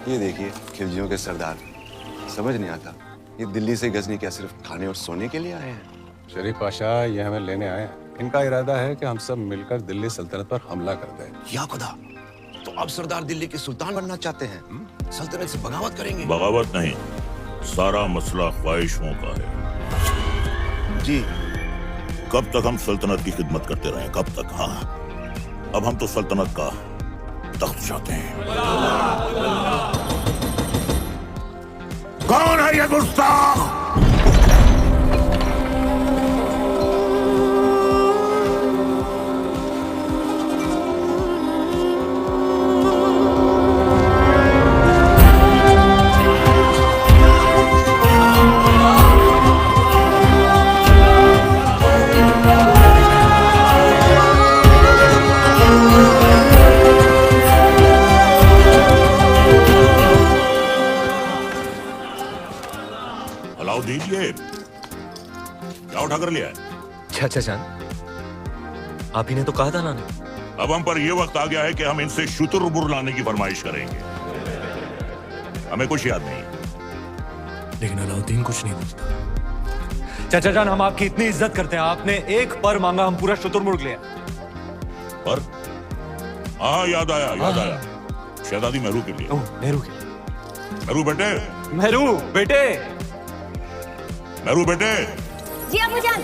ये देखिए खिलजियों के सरदार, समझ नहीं आता ये दिल्ली से गजनी क्या सिर्फ खाने और सोने के लिए आए हैं? शरीफ पाशा ये हमें लेने आए हैं। इनका इरादा है कि हम सब मिलकर दिल्ली सल्तनत पर हमला कर दें। या खुदा, तो अब सरदार दिल्ली के सुल्तान बनना चाहते हैं? सल्तनत से बगावत करेंगे? बगावत नहीं, सारा मसला ख्वाहिशों का है। जी। कब तक हम सल्तनत की खिदमत करते रहे? कब तक? हाँ, अब हम तो सल्तनत का तख्त चाहते हैं। कौन है ये गुस्ताख? अलाउद्दीन, ये क्या उठा कर लिया है? चाचा जान, आप ही ने तो कहा था ना। अब हम पर यह वक्त आ गया है कि हम इनसे शुतुरमुर्ग लाने की फरमाइश करेंगे। हमें कुछ याद नहीं, लेकिन अलाउद्दीन कुछ नहीं बोलता। चाचा जान, हम आपकी इतनी इज्जत करते हैं, आपने एक पर मांगा, हम पूरा शुतुरमुर्ग लिया। पर हाँ, याद आया, याद आया। शहजादी मेहरू के लिए। मेहरू के लिए? मेहरू बेटे, मेहरू बेटे, मेहरू बेटे। जी अब्बूजान।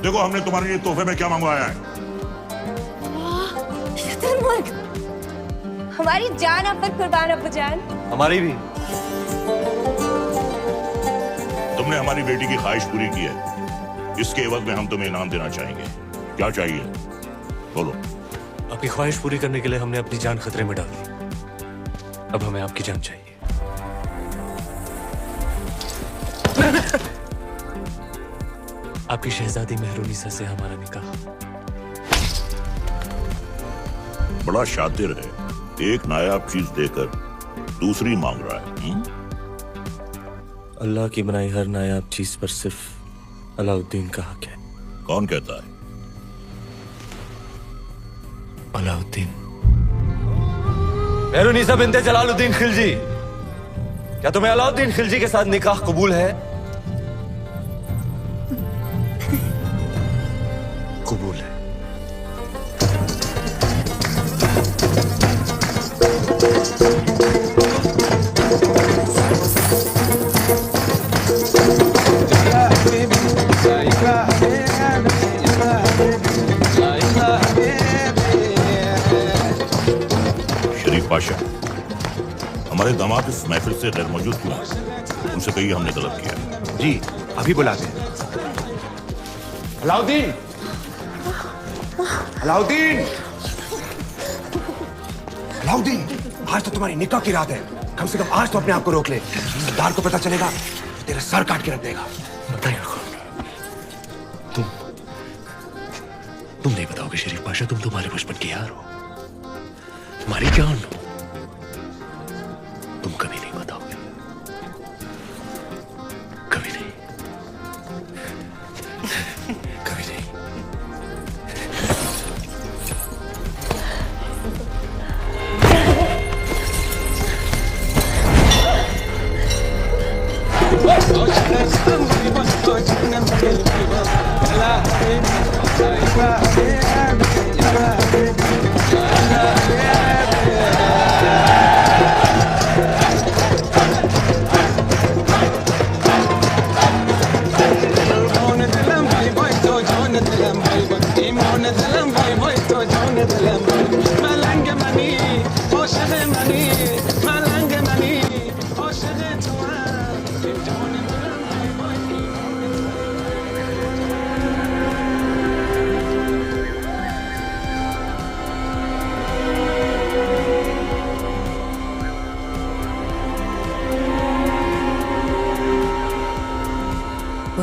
देखो हमने तुम्हारे लिए तोहफे में क्या मंगवाया है। शुतुरमुर्ग। हमारी जान आप पर कुर्बान अब्बूजान। हमारी भी। तुमने हमारी बेटी की ख्वाहिश पूरी की है, इसके एवज में हम तुम्हें इनाम देना चाहेंगे। क्या चाहिए बोलो। आपकी ख्वाहिश पूरी करने के लिए हमने अपनी जान खतरे में डाल दी, अब हमें आपकी जान चाहिए। आपकी शहजादी मेहरुनिसा से हमारा निकाह। बड़ा शातिर है, एक नायाब चीज देकर दूसरी मांग रहा है। अल्लाह की बनाई हर नायाब चीज पर सिर्फ अलाउद्दीन का हक है। कौन कहता है? अलाउद्दीन। मेहरुनिसा बिन्ते जलालुद्दीन खिलजी, क्या तुम्हें अलाउद्दीन खिलजी के साथ निकाह कबूल है? कबूल है। शरीफ पाशा, हमारे दामाद इस महफिल से गैर मौजूद क्यों हैं? उनसे कहिए हमने तलब किया। जी, अभी बुलाते हैं। अलाउद्दीन, अलाउद्दीन, अलाउद्दीन, आज तो तुम्हारी निकाह की रात है। कम से कम आज तो अपने आप को रोक ले। सरदार को पता चलेगा तो तेरा सर काट के रख देगा। बताइए तुम नहीं बताओगे शरीफ पाशा? तुम तुम्हारे बचपन के यार हो, तुम्हारी जान हो, तुम कभी नहीं बताओगे। कभी नहीं, कभी नहीं।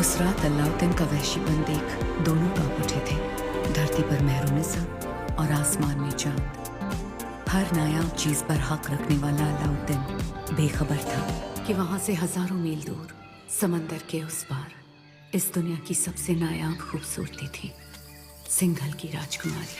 उस रात अलाउद्दीन का वहशीपन देख दोनों कांप उठे थे। धरती पर मेहरुनिसा और आसमान में चांद। हर नायाब चीज पर हक रखने वाला अलाउद्दीन बेखबर था कि वहां से हजारों मील दूर समंदर के उस पार इस दुनिया की सबसे नायाब खूबसूरती थी, सिंघल की राजकुमारी।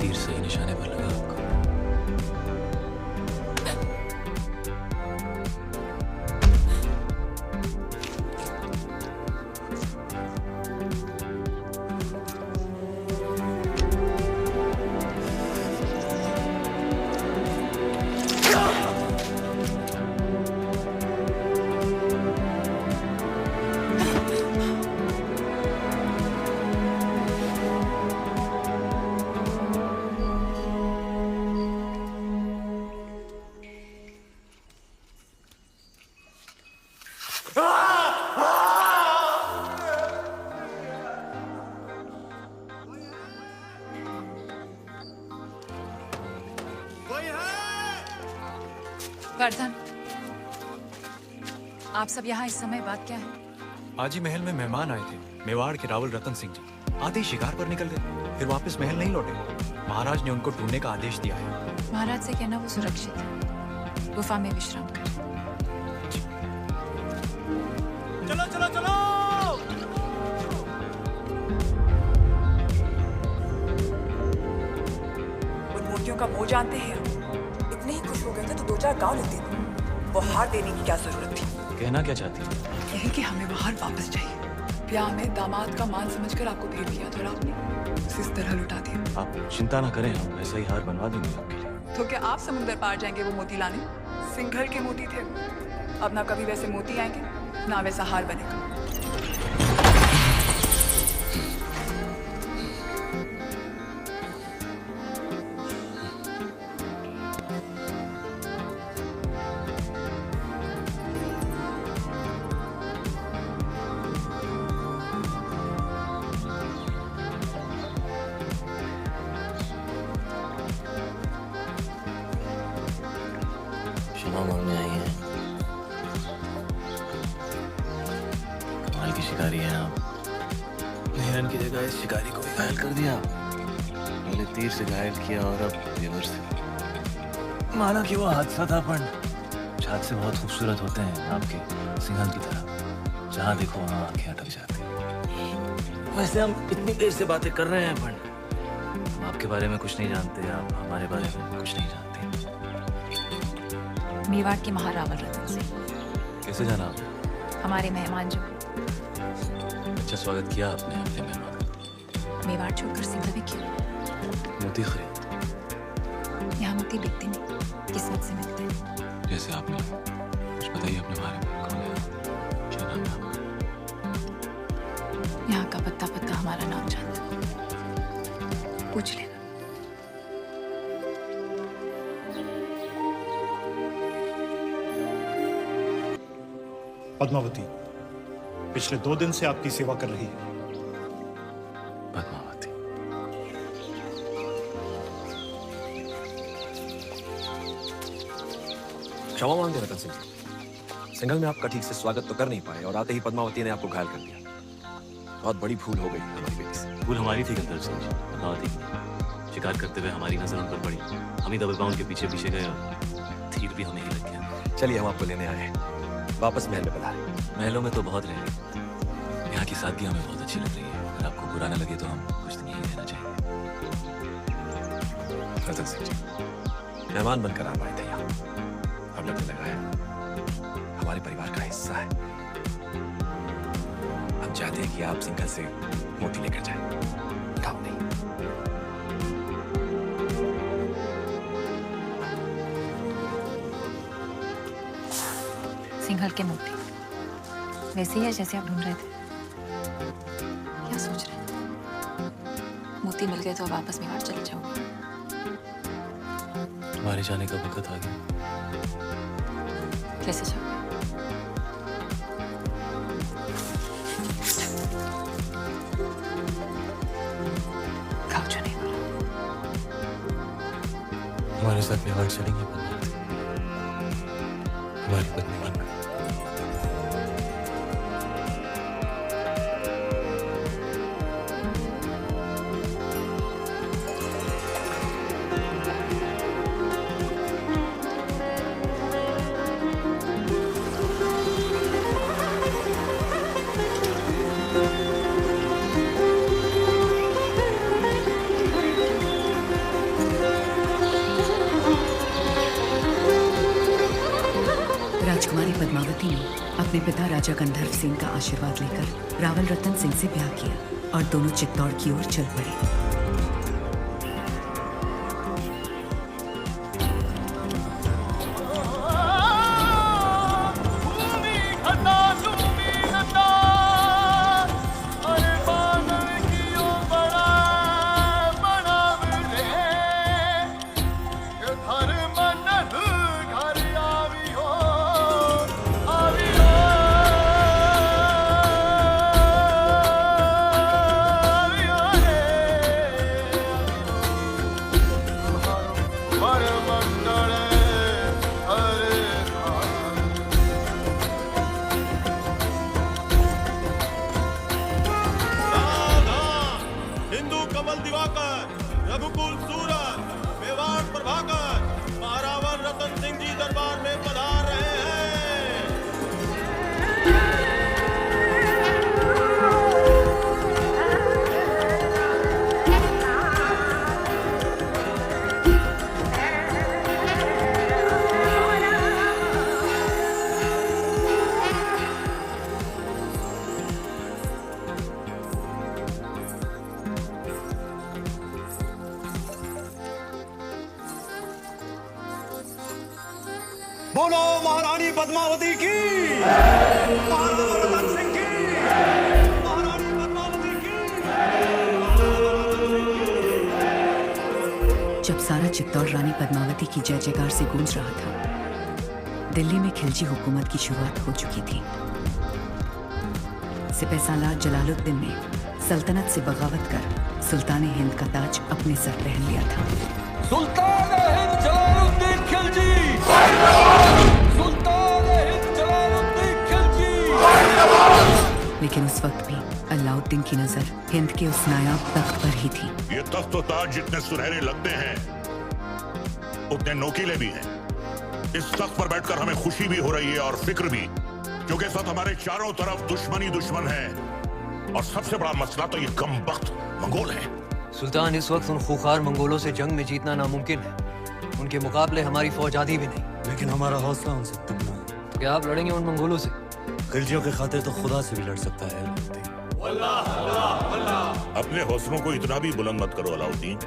तीर सही निशाने पर लगा आपका। वर्धन, आप सब यहाँ इस समय बात क्या है? आज ही महल में मेहमान आए थे, मेवाड़ के रावल रतन सिंह जी। आते ही शिकार पर निकल गए, फिर वापस महल नहीं लौटे। महाराज ने उनको ढूंढने का आदेश दिया है। महाराज से कहना वो सुरक्षित है, गुफा में विश्राम करें। चलो चलो चलो। उन मूर्तियों का मोह जानते हैं हम। इतने ही खुश हो गए थे तो 2-4 गांव लेते थे। वो हार देने की क्या जरूरत थी? कहना क्या चाहती है? यही कि हमें वो हार वापस चाहिए। ब्याह में दामाद का मान समझकर आपको भेंट किया था और आपने उसे इस तरह लुटा दिया। आप चिंता ना करें, हम ऐसा ही हार बनवा देंगे आपके लिए। तो क्या आप समुद्र पार जाएंगे वो मोती लाने? सिंघल के मोती थे। अब ना कभी वैसे मोती आएंगे ना वैसा हार बनेगा। क्षमा मांगने आई हैं। कमाल की शिकारी हैं आप। हिरन की जगह इस शिकारी को भी घायल कर दिया। पहले तीर से घायल किया और अब जेवर से। माना कि वो हादसा था, पर हादसे बहुत खूबसूरत होते हैं आपके सिंघल की तरह। जहाँ देखो वहाँ आंखें अटक जाती हैं। वैसे हम इतनी देर से बातें कर रहे हैं, पर हम आपके बारे में कुछ नहीं जानते, आप हमारे बारे में कुछ नहीं जानते। मेवाड़ के महारावल रतन सिंह। कैसे जाना आपने? हमारे मेहमान जो अच्छा स्वागत किया आपने अपने मेहमान का। मेवाड़ छोड़कर सिंघल में क्यों? मोती खरीद। यहाँ मोती बिकते नहीं, किस्मत से मिलते हैं। जैसे आपने कुछ बताइए अपने बारे में। कौन है आप? क्या नाम है आपका? यहाँ का पत्ता पत्ता हमारा नाम जानता है, पूछ लेना। पद्मावती पिछले 2 दिन से आपकी सेवा कर रही है। पद्मावती, क्षमा मांगते रतन सिंह जी। सिंघल में आपका ठीक से स्वागत तो कर नहीं पाए और आते ही पद्मावती ने आपको घायल कर दिया। बहुत बड़ी भूल हो गई हमारी बेटी से। भूल हमारी थी गंधर्व सिंह जी, पद्मावती की। शिकार करते हुए हमारी नजर उन पर पड़ी। हम ही दबेबां उनके पीछे पीछे गए और तीर भी हमें ही लग गया। चलिए हम आपको लेने आए, वापस महल में पधारें। महलों में तो बहुत रहे, यहाँ की सादगी हमें बहुत अच्छी लग रही है। अगर आपको बुरा न लगे तो हम कुछ दिन यहीं रहना चाहिए। रतन सिंह जी, मेहमान बनकर आप आए थे यहाँ। अब लगने लगा है हमारे परिवार का हिस्सा है। हम चाहते हैं कि आप सिंघल से मोती लेकर जाएं, काम नहीं। सिंघल के मोती वैसे ही है जैसे आप ढूंढ रहे थे। क्या सोच रहे हैं? मोती मिल गए तो वापस मेवाड़ चले जाओगे? हमारे जाने का वक्त आ गया। कैसे जाओगे? खाओ जो नहीं बोला। हमारे साथ मेवाड़ चलेंगे पद्मावती, हमारी पत्नी बनकर। पिता राजा गंधर्व सिंह का आशीर्वाद लेकर रावल रतन सिंह से ब्याह किया और दोनों चित्तौड़ की ओर चल पड़े। रघुकुल सूरत, मेवाड़ प्रभाकर, महारावल रतन सिंह जी दरबार में पधार रहे हैं। बोलो महारानी पद्मावती की, महाराजा रतन सिंह की, महारानी पद्मावती की। जब सारा चित्तौड़ रानी पद्मावती की जय जयकार से गूंज रहा था, दिल्ली में खिलजी हुकूमत की शुरुआत हो चुकी थी। सिपहसालार जलालुद्दीन ने सल्तनत से बगावत कर सुल्तान हिंद का ताज अपने सर पहन लिया था। सुल्तान हिंद जलालुद्दीन खिलजी, सुल्तान हिंद जलालुद्दीन खिलजी। लेकिन उस वक्त भी अलाउद्दीन की नजर हिंद के उस नायाब तख्त पर ही थी। ये तख्त और ताज जितने सुनहरे लगते हैं उतने नोकीले भी हैं। इस तख्त पर बैठकर हमें खुशी भी हो रही है और फिक्र भी, क्योंकि साथ हमारे चारों तरफ दुश्मन ही दुश्मन है। और सबसे बड़ा मसला तो ये कमबख्त मंगोल है। सुल्तान, इस वक्त उन खूंखार मंगोलों से जंग में जीतना नामुमकिन है। उनके मुकाबले हमारी फौज आधी भी नहीं। लेकिन हमारा हौसला उनसे दुगना है। तो क्या आप लड़ेंगे उन मंगोलों से? खिलजियों के खातिर तो खुदा से भी लड़ सकता है। अपने हौसलों को इतना भी बुलंद मत करो अलाउद्दीन,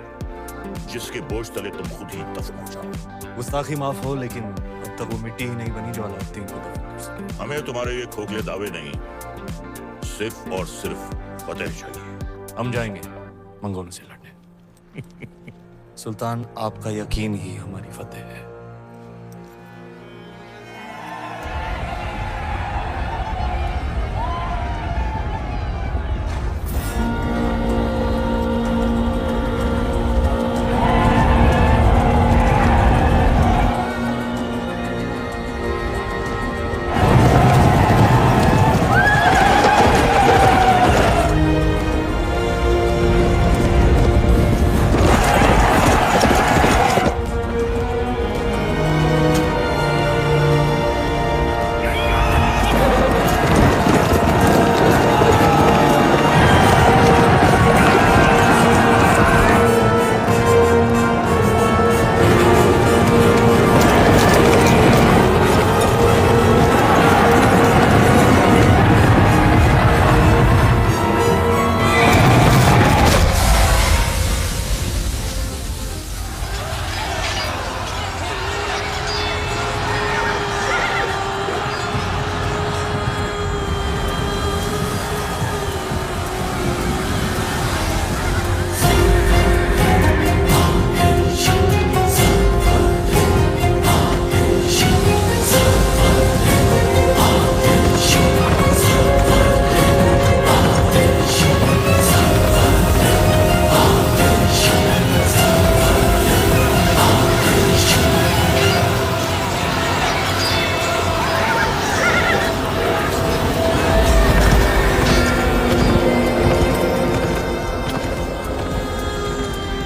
जिसके बोझ तले तुम खुद ही दफन हो जाओ। गुस्ताखी माफ हो, लेकिन अब तक वो मिट्टी ही नहीं बनी जो अलाउद्दीन को दफन कर सके। हमें तुम्हारे ये खोखले दावे नहीं, सिर्फ और सिर्फ फतेह चाहिए। हम जाएंगे मंगोलों से लड़ने। सुल्तान, आपका यकीन ही हमारी फतेह है।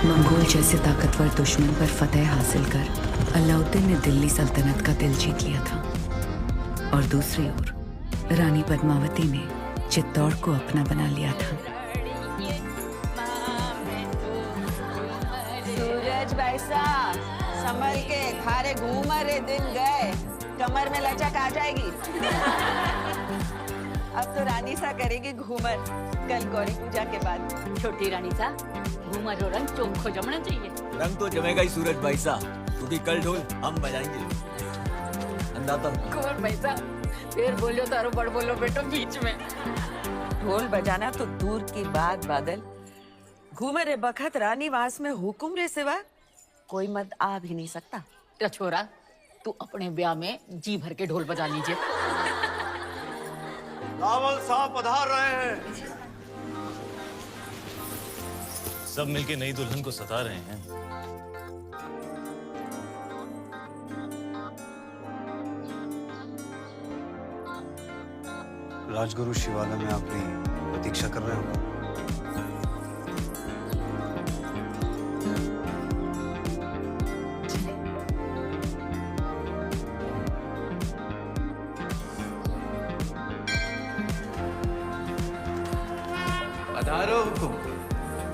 मंगोल जैसे ताकतवर दुश्मन पर फतेह हासिल कर अलाउद्दीन ने दिल्ली सल्तनत का दिल जीत लिया था और दूसरी ओर रानी पद्मावती ने चित्तौड़ को अपना बना लिया था। सूरज भाई साहब, संभल के, खारे घूम रहे दिन गए, कमर में लचक आ जाएगी। अब तो रानी सा करेगी घूमर कल गौरी पूजा के बाद। छोटी रानी सा घूमर और रंग चोखो जमना चाहिए। रंग तो जमेगा ही सूरज भाई साहब, क्योंकि कल ढोल हम बजाएंगे। अंदाता कौन भाई सा फिर बोलो तारो बड़ बोलो बेटो बीच में। ढोल बजाना तो दूर की बात बादल, घूमर बखत रानी वास में हुकुम रे सिवा कोई मत आ भी नहीं सकता। तो छोरा तू अपने ब्याह में जी भर के ढोल बजा लीजिए। रावल साहब पधार रहे हैं। सब मिलके नई दुल्हन को सता रहे हैं। राजगुरु शिवालय में आपकी प्रतीक्षा कर रहे हो।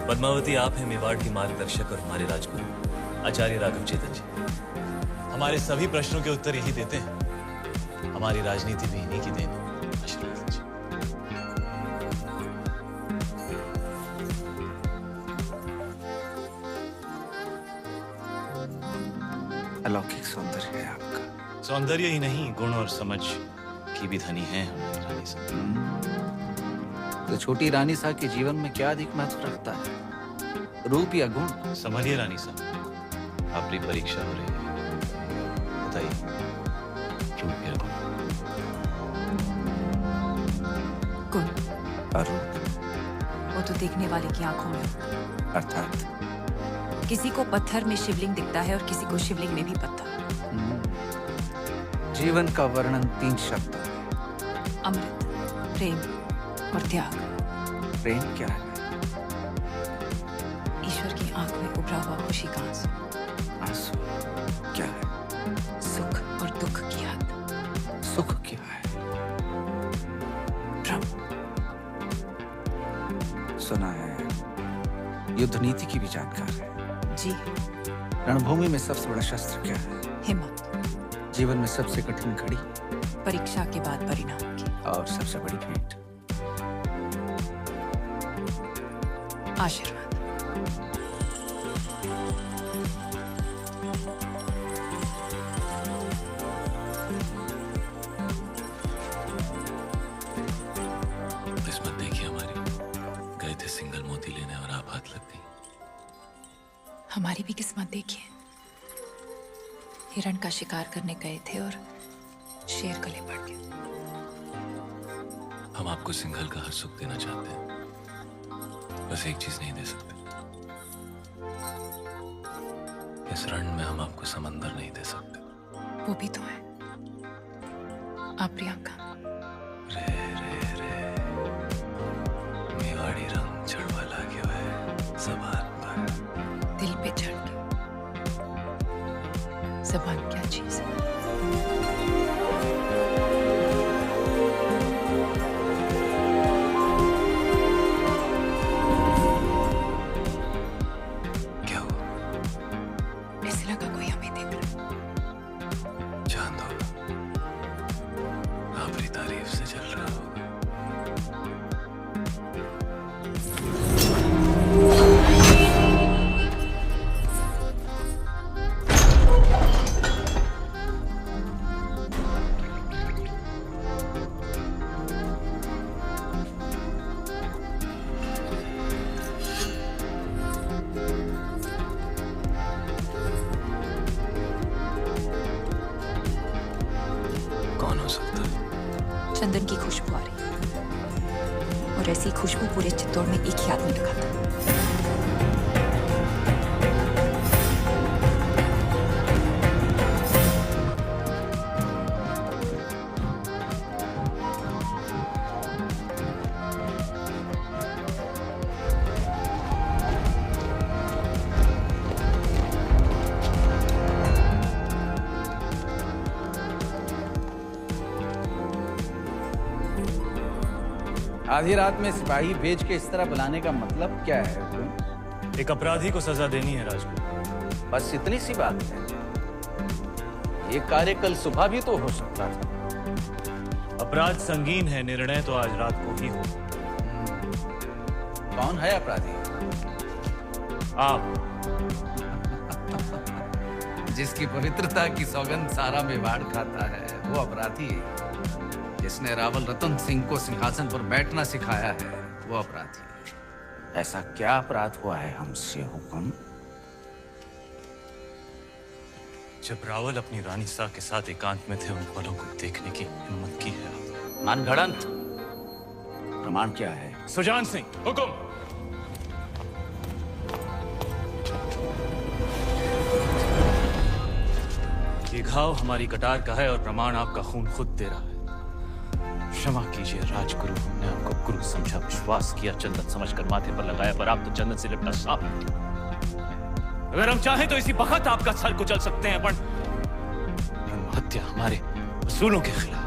पद्मावती, आप हैं मेवाड़ के मार्गदर्शक और हमारे राजगुरु आचार्य राघव चेतन जी। हमारे सभी प्रश्नों के उत्तर यही देते हैं। हमारी राजनीति भी इन्हीं की देन है। आशीर्वाद जी। अलौकिक सौंदर्य है आपका। सौंदर्य ही नहीं, गुण और समझ की भी धनी है हमारी रानी साहब। तो छोटी रानी साहब के जीवन में क्या अधिक महत्व रखता है, रूप या गुण? संभलिए रानी साहब, आपकी परीक्षा हो रही है। बताइए, रूप या गुण? गुण। और रूप? वो तो देखने वाले की आंखों में। अर्थात किसी को पत्थर में शिवलिंग दिखता है और किसी को शिवलिंग में भी पत्थर। जीवन का वर्णन 3 शब्द है। अमृत, प्रेम और त्याग। प्रेम क्या है? ईश्वर की आंख में उभरा हुआ खुशी का आंसू। आंसू क्या है? सुख और दुख की हद। सुख क्या है? भ्रम। सुना है युद्ध नीति की भी जानकार है। जी। रणभूमि में सबसे बड़ा शस्त्र क्या है? हिम्मत। जीवन में सबसे कठिन घड़ी? परीक्षा के बाद परिणाम की। और सबसे बड़ी भेंट? आशीर्वाद। किस्मत देखिए हमारी, गए थे सिंगल मोती लेने और आप हाथ लग गई। हमारी भी किस्मत देखिए, हिरण का शिकार करने गए थे और शेर गले पड़ गए। हम आपको सिंघल का हर सुख देना चाहते हैं, बस एक चीज नहीं दे सकते। इस रण में हम आपको समंदर नहीं दे सकते। वो भी तो है आप प्रियंका। रे रे रे मेवाड़ी रंग चढ़वा लागे है जबान पर। दिल पे चढ़ के। जबान क्या चीज है? चंदन की खुशबू आ रही और ऐसी खुशबू पूरे चित्तौड़ में एक ही आदमी रखा था। आधी रात में सिपाही भेज के इस तरह बुलाने का मतलब क्या है? एक अपराधी को सजा देनी है राजगुरु। बस इतनी सी बात है। ये कार्य कल सुबह भी तो हो सकता था। अपराध संगीन है, निर्णय तो आज रात को ही हो। कौन है अपराधी? आप। जिसकी पवित्रता की सौगंध सारा मेवाड़ खाता है वो अपराधी है। जिसने रावल रतन सिंह को सिंहासन पर बैठना सिखाया है वो अपराधी है। ऐसा क्या अपराध हुआ है हमसे हुक्म? जब रावल अपनी रानी सा के साथ एकांत में थे, उन पलों को देखने की हिम्मत की है आपने। मनगढ़ंत प्रमाण क्या है? सुजान सिंह, हुक्म। ये घाव हमारी कटार का है और प्रमाण आपका खून खुद दे रहा है। क्षमा कीजिए राजगुरु, हमने आपको गुरु समझा, विश्वास किया, चंदन समझकर माथे पर लगाया, पर आप तो चंदन से लिपटा सांप निकले। अगर हम चाहें तो इसी वक्त आपका सर कुचल सकते हैं, पर हत्या हमारे उसूलों के खिलाफ।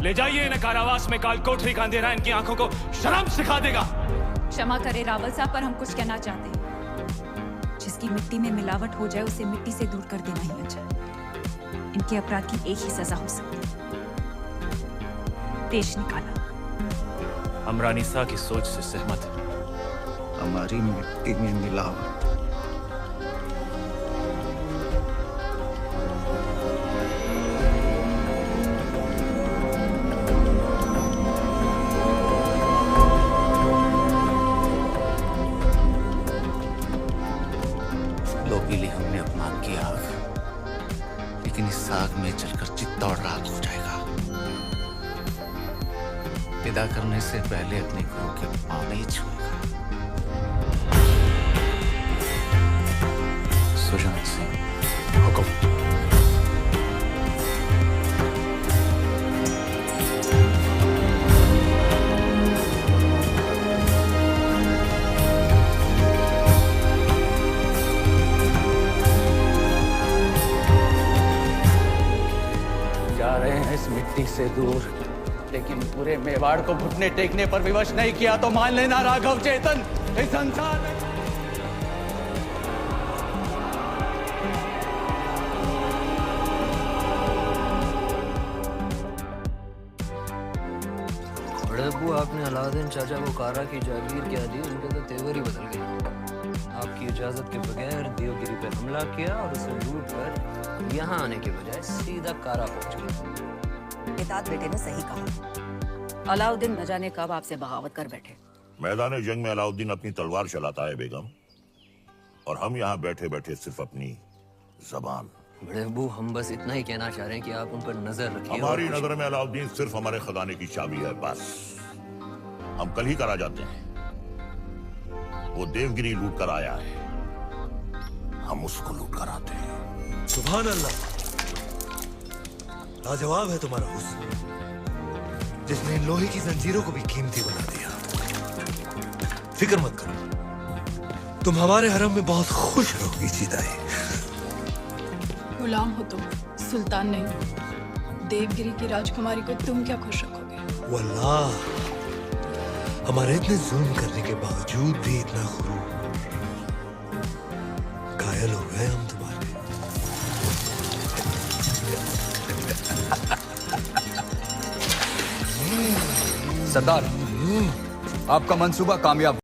ले जाइए इन्हें कारावास में, काल कोठरी का अंधेरा इनकी आंखों को शर्म सिखा देगा। क्षमा करे रावल साहब, पर हम कुछ कहना चाहते हैं। जिसकी मिट्टी में मिलावट हो जाए उसे मिट्टी से दूर कर देना ही अच्छा है। इनके अपराध की एक ही सजा हो सकती है, देश निकाला। हम रानी सा की सोच से सहमत हैं। हमारी मिट्टी में मिलावट। पीली हमने अपमान की आग, लेकिन इस आग में जलकर चित्ता और राख हो जाएगा। विदा करने से पहले अपने गुरु के पांव नहीं छूएगा। सुजान सिंह, हुक्म। जा रहे हैं इस मिट्टी से दूर, लेकिन पूरे मेवाड़ को घुटने टेकने पर विवश नहीं किया तो मान लेना राघव चेतन इस संसार में। बड़े अब्बू, आपने अलाउद्दीन चाचा को कारा की जागीर क्या दी, उनके तो तेवर ही बदल गए। आपकी इजाजत के बगैर देवगिरी पे हमला किया और उसे लूट कर यहाँ आने के बजाय सीधा कारा पहुंच गए। इताद बेटे ने सही कहा। अलाउद्दीन न जाने कब आपसे बगावत कर बैठे। मैदान जंग में अलाउद्दीन अपनी तलवार चलाता है बेगम, और हम यहाँ बैठे बैठे सिर्फ अपनी जबान। बड़े अब्बू, हम बस इतना ही कहना चाह रहे हैं कि आप उन पर नजर रखिए। हमारी नजर में अलाउद्दीन सिर्फ हमारे खजाने की चाबी है, बस। हम कल ही करा जाते हैं। वो देवगिरी लूट कर आया है, हम उसको लूट कर आते हैं। सुभान अल्लाह, लाजवाब है तुम्हारा हुस्न, जिसने इन लोहे की जंजीरों को भी कीमती बना दिया। फिक्र मत करो, तुम हमारे हरम में बहुत खुश रहोगी जीदाई। गुलाम हो तुम, सुल्तान नहीं। देवगिरी की राजकुमारी को तुम क्या खुश रखोगे? वल्लाह, हमारे इतने जुल्म करने के बावजूद भी इतना गुरूर, घायल हो गए हम तुम्हारे। सरदार, आपका मंसूबा कामयाब